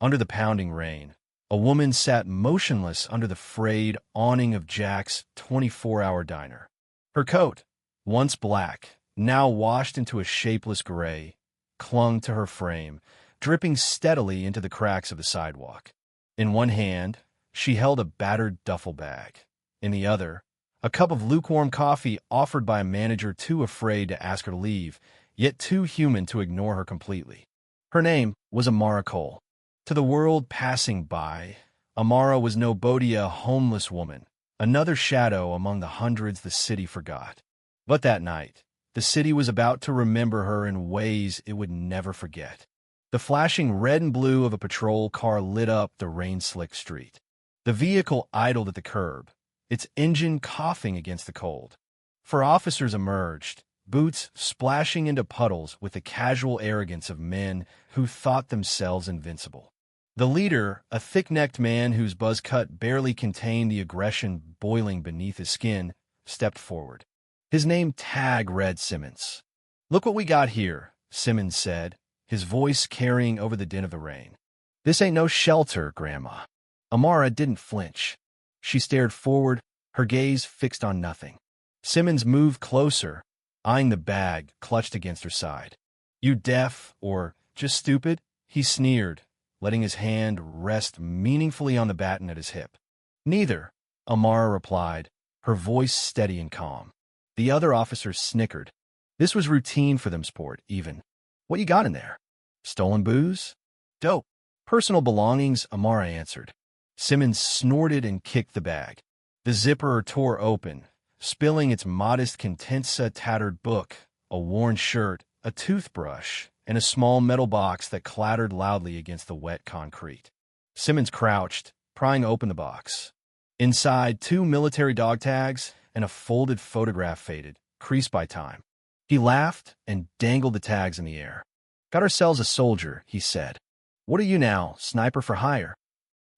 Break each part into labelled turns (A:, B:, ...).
A: Under the pounding rain, a woman sat motionless under the frayed awning of Jack's 24-hour diner. Her coat, once black, now washed into a shapeless gray, clung to her frame, dripping steadily into the cracks of the sidewalk. In one hand, she held a battered duffel bag. In the other, a cup of lukewarm coffee offered by a manager too afraid to ask her to leave, yet too human to ignore her completely. Her name was Amara Cole. To the world passing by, Amara was no Bodia, a homeless woman, another shadow among the hundreds the city forgot. But that night, the city was about to remember her in ways it would never forget. The flashing red and blue of a patrol car lit up the rain-slicked street. The vehicle idled at the curb, its engine coughing against the cold. Four officers emerged, boots splashing into puddles with the casual arrogance of men who thought themselves invincible. The leader, a thick-necked man whose buzz cut barely contained the aggression boiling beneath his skin, stepped forward. His name tag read Simmons. "Look what we got here," Simmons said, his voice carrying over the din of the rain. "This ain't no shelter, Grandma." Amara didn't flinch. She stared forward, her gaze fixed on nothing. Simmons moved closer, eyeing the bag clutched against her side. "You deaf or just stupid?" he sneered, letting his hand rest meaningfully on the baton at his hip. "Neither," Amara replied, her voice steady and calm. The other officers snickered. This was routine for them sport, even. "What you got in there?" "Stolen booze?" "Dope. Personal belongings," Amara answered. Simmons snorted and kicked the bag. The zipper tore open, spilling its modest contents: a tattered book, a worn shirt, a toothbrush, and a small metal box that clattered loudly against the wet concrete. Simmons crouched, prying open the box. Inside, 2 military dog tags and a folded photograph faded, creased by time. He laughed and dangled the tags in the air. "Got ourselves a soldier," he said. "What are you now, sniper for hire?"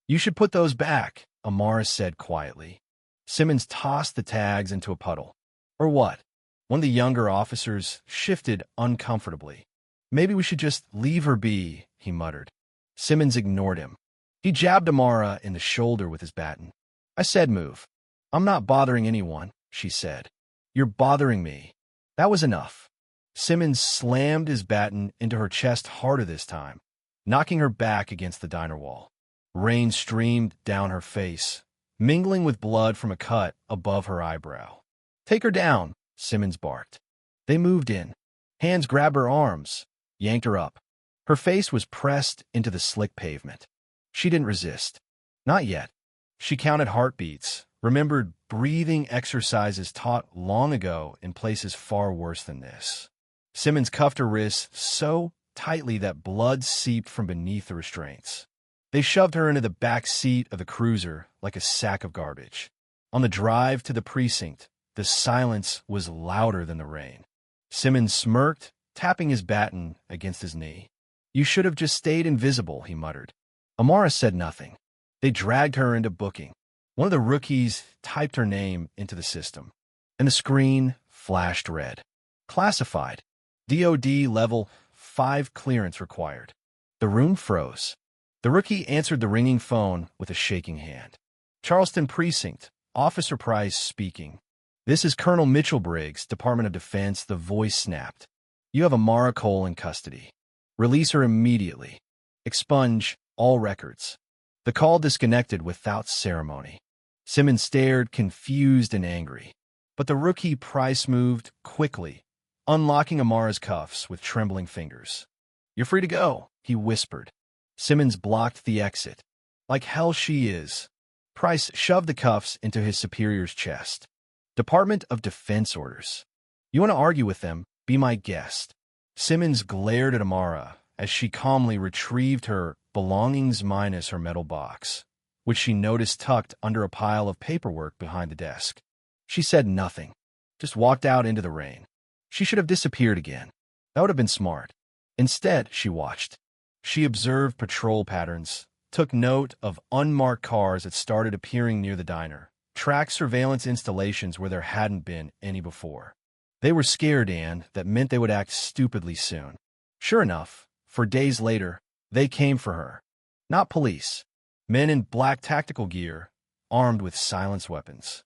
A: "You should put those back," Amara said quietly. Simmons tossed the tags into a puddle. "Or what?" One of the younger officers shifted uncomfortably. "Maybe we should just leave her be," he muttered. Simmons ignored him. He jabbed Amara in the shoulder with his baton. "I said move." "I'm not bothering anyone," she said. "You're bothering me." That was enough. Simmons slammed his baton into her chest harder this time, knocking her back against the diner wall. Rain streamed down her face, mingling with blood from a cut above her eyebrow. "Take her down," Simmons barked. They moved in. Hands grabbed her arms, yanked her up. Her face was pressed into the slick pavement. She didn't resist. Not yet. She counted heartbeats, remembered breathing exercises taught long ago in places far worse than this. Simmons cuffed her wrists so tightly that blood seeped from beneath the restraints. They shoved her into the back seat of the cruiser like a sack of garbage. On the drive to the precinct, the silence was louder than the rain. Simmons smirked, tapping his baton against his knee. "You should have just stayed invisible," he muttered. Amara said nothing. They dragged her into booking. One of the rookies typed her name into the system, and the screen flashed red. "Classified. DOD level 5 clearance required." The room froze. The rookie answered the ringing phone with a shaking hand. "Charleston Precinct, Officer Price speaking." "This is Colonel Mitchell Briggs, Department of Defense," the voice snapped. "You have Amara Cole in custody. Release her immediately. Expunge all records." The call disconnected without ceremony. Simmons stared, confused and angry. But the rookie Price moved quickly, unlocking Amara's cuffs with trembling fingers. "You're free to go," he whispered. Simmons blocked the exit. "Like hell she is." Price shoved the cuffs into his superior's chest. "Department of Defense orders. You want to argue with them? Be my guest." Simmons glared at Amara as she calmly retrieved her belongings minus her metal box, which she noticed tucked under a pile of paperwork behind the desk. She said nothing, just walked out into the rain. She should have disappeared again. That would have been smart. Instead, she watched. She observed patrol patterns, took note of unmarked cars that started appearing near the diner, tracked surveillance installations where there hadn't been any before. They were scared, and that meant they would act stupidly soon. Sure enough, for days later, they came for her. Not police. Men in black tactical gear, armed with silenced weapons.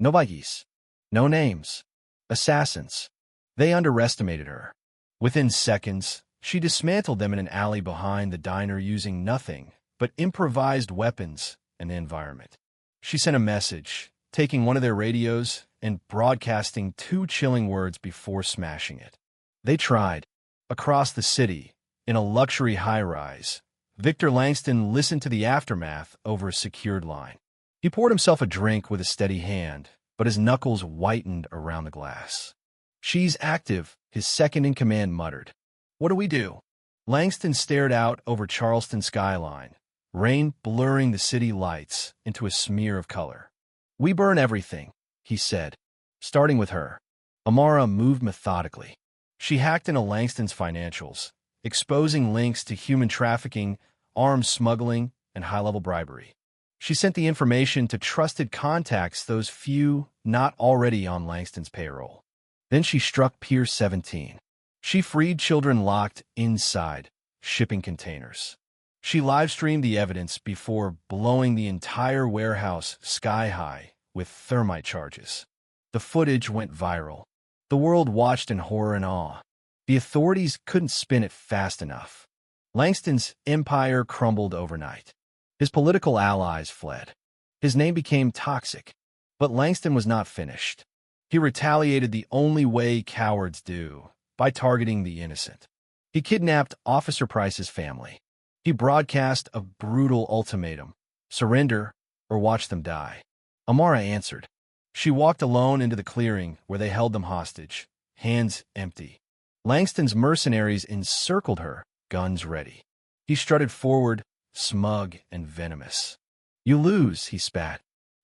A: No Vikings. No names. Assassins. They underestimated her. Within seconds, she dismantled them in an alley behind the diner using nothing but improvised weapons and the environment. She sent a message, taking one of their radios and broadcasting 2 chilling words before smashing it. They tried. Across the city, in a luxury high-rise, Victor Langston listened to the aftermath over a secured line. He poured himself a drink with a steady hand, but his knuckles whitened around the glass. "She's active," his second-in-command muttered. "What do we do?" Langston stared out over Charleston skyline, rain blurring the city lights into a smear of color. "We burn everything," he said, starting with her. Amara moved methodically. She hacked into Langston's financials, exposing links to human trafficking, arms smuggling, and high-level bribery. She sent the information to trusted contacts, those few not already on Langston's payroll. Then she struck Pier 17. She freed children locked inside shipping containers. She live-streamed the evidence before blowing the entire warehouse sky-high with thermite charges. The footage went viral. The world watched in horror and awe. The authorities couldn't spin it fast enough. Langston's empire crumbled overnight. His political allies fled. His name became toxic. But Langston was not finished. He retaliated the only way cowards do, by targeting the innocent. He kidnapped Officer Price's family. He broadcast a brutal ultimatum: surrender or watch them die. Amara answered. She walked alone into the clearing where they held them hostage, hands empty. Langston's mercenaries encircled her, guns ready. He strutted forward, smug and venomous. "You lose," he spat.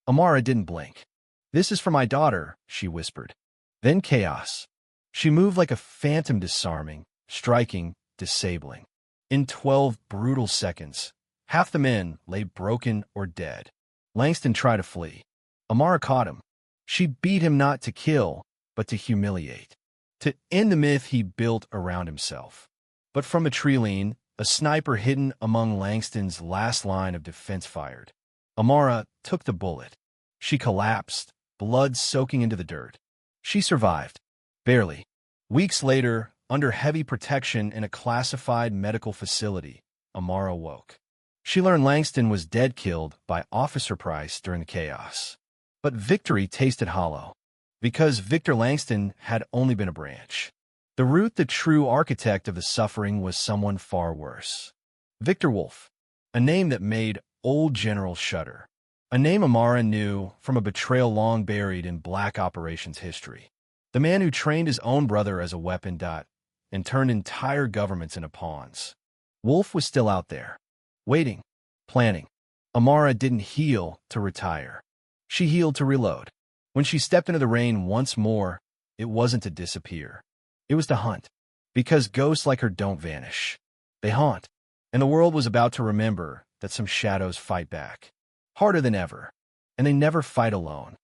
A: Amara didn't blink. "This is for my daughter," she whispered. Then chaos. She moved like a phantom, disarming, striking, disabling. In 12 brutal seconds, half the men lay broken or dead. Langston tried to flee. Amara caught him. She beat him not to kill, but to humiliate, to end the myth he built around himself. But from a tree lean, a sniper hidden among Langston's last line of defense fired. Amara took the bullet. She collapsed, blood soaking into the dirt. She survived. Barely. Weeks later, under heavy protection in a classified medical facility, Amara woke. She learned Langston was dead, killed by Officer Price during the chaos. But victory tasted hollow, because Victor Langston had only been a branch. The root, the true architect of the suffering, was someone far worse. Victor Wolf, a name that made old generals shudder. A name Amara knew from a betrayal long buried in black operations history. The man who trained his own brother as a weapon and turned entire governments into pawns. Wolf was still out there, waiting, planning. Amara didn't heal to retire. She healed to reload. When she stepped into the rain once more, it wasn't to disappear. It was to hunt. Because ghosts like her don't vanish. They haunt. And the world was about to remember that some shadows fight back. Harder than ever. And they never fight alone.